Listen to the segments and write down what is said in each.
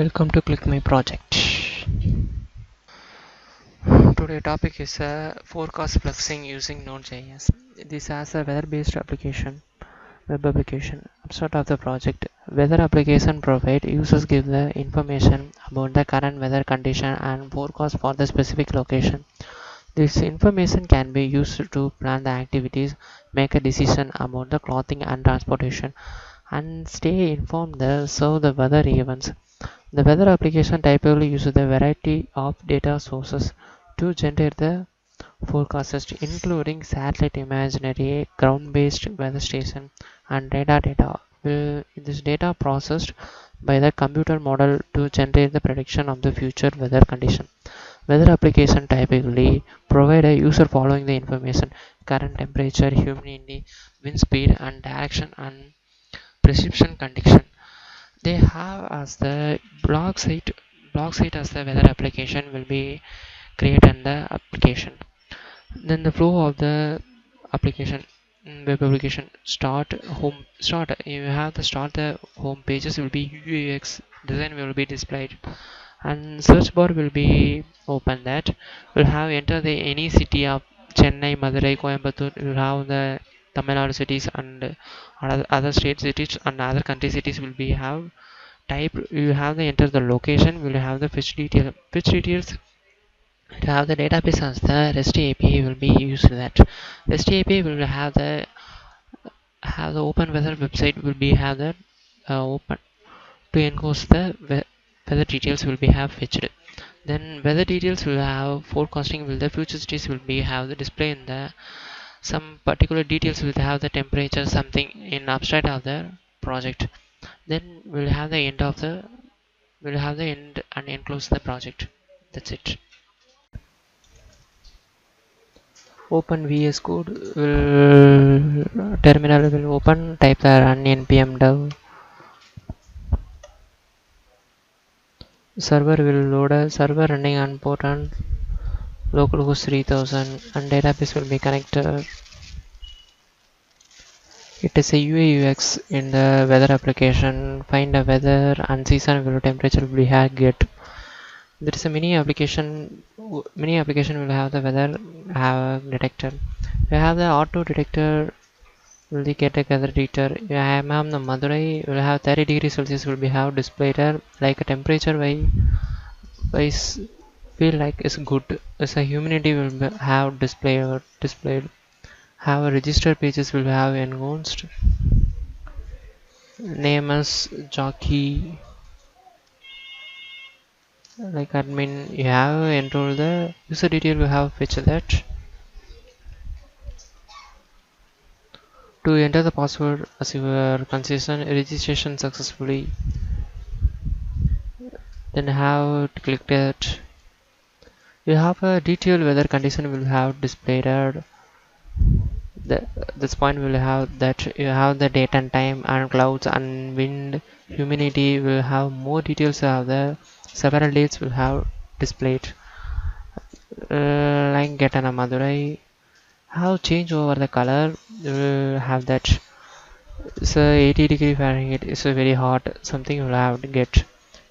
Welcome to ClickMyProject. Today topic is forecast fluxing using Node.js. This has a weather-based application, web application. Abstract of the project. Weather application provide users give the information about the current weather condition and forecast for the specific location. This information can be used to plan the activities, make a decision about the clothing and transportation, and stay informed the serve the weather events. The weather application typically uses a variety of data sources to generate the forecasts, including satellite imagery, ground-based weather station, and radar data. This data processed by the computer model to generate the prediction of the future weather condition. Weather application typically provide a user following the information: current temperature, humidity, wind speed, and direction, and precipitation condition. They have as the blog site as the weather application will be created in the application. Then the flow of the application, web application: start. You have the start the home pages will be UX design will be displayed, and search bar will be open. That will have enter the any city of Chennai, Madurai, Coimbatore. Will have the Tamil Nadu cities and other state cities and other country cities will be have type. You have the enter the location. Will have the fetch details. To have the database as the REST API will be used. That REST API will have the open weather website will be have the open to encode the weather details will be have fetched. Then weather details will have forecasting will the future cities will be have the display in the some particular details will have the temperature something in abstract of the project. Then we'll have the end and enclose the project. That's it. Open VS Code will terminal will open, type the run npm dev. Server will load a server running on port on localhost 3000 and database will be connected. It is a UI UX in the weather application. Find a weather and season will temperature will be get. There is a mini application. Mini application will have the weather have detector. We have the auto detector will be get a weather detector. I am the Madurai will have 30 degrees Celsius will be have displayed like a temperature by feel like is good. As a humidity will be have displayed. Have a register pages will have enhanced. Name as jockey like admin. You have enroll the user detail. You have fetch that. To enter the password as your consistent registration successfully, then have to click that. You have a detailed weather condition will have displayed. This point will have that you have the date and time and clouds and wind, humidity will have more details of the several dates will have displayed. Like get an Madurai have change over the color will have that. So 80 degree Fahrenheit is a very hot something you will have to get.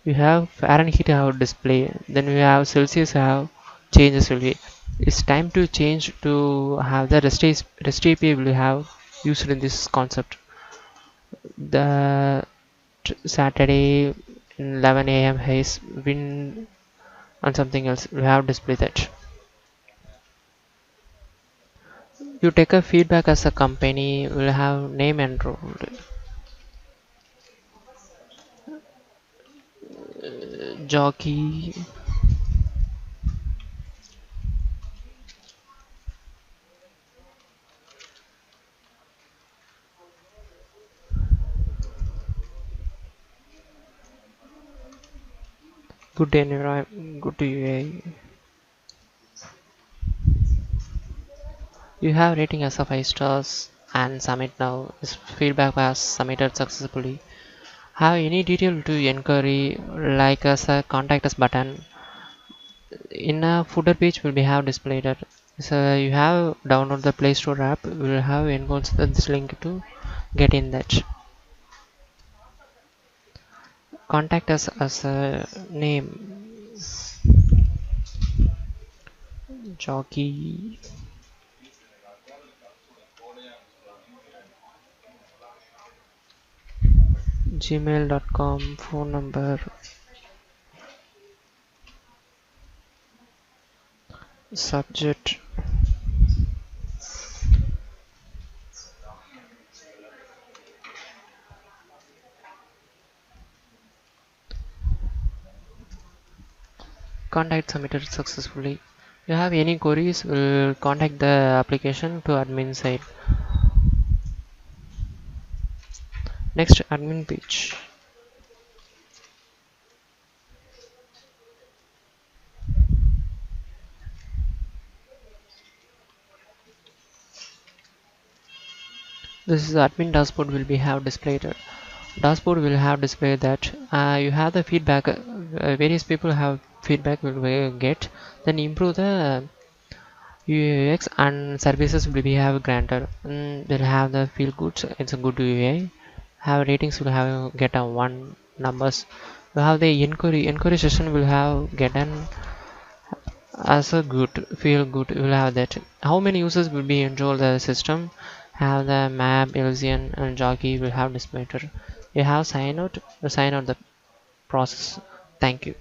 You have Fahrenheit have display, then we have Celsius have changes will be. It's time to change to have the REST API will have used in this concept. The Saturday 11 a.m. haze wind and something else we have display that. You take a feedback as a company will have name enrolled. Jockey. Good environment, good UI. You have rating as a 5 stars and submit now. This feedback was submitted successfully. Have any detail to inquiry like as a contact us button in a footer page will be have displayed. So you have download the Play Store app. Will have encoded this link to get in that. Contact us as a name jockey gmail.com, phone number, subject, contact submitted successfully. If you have any queries, we'll contact the application to admin side. Next, admin page. This is the admin dashboard will be have displayed. Dashboard will have display that you have the feedback. Various people have feedback will get. Then improve the UX and services will be have granted. Will have the feel good. It's a good UI. Have ratings will have get a one numbers. We have the inquiry session will have get an as a good feel good. You will have that. How many users will be enrolled the system? Have the map, Elysian and jockey will have displayed. You have sign out the process. Thank you.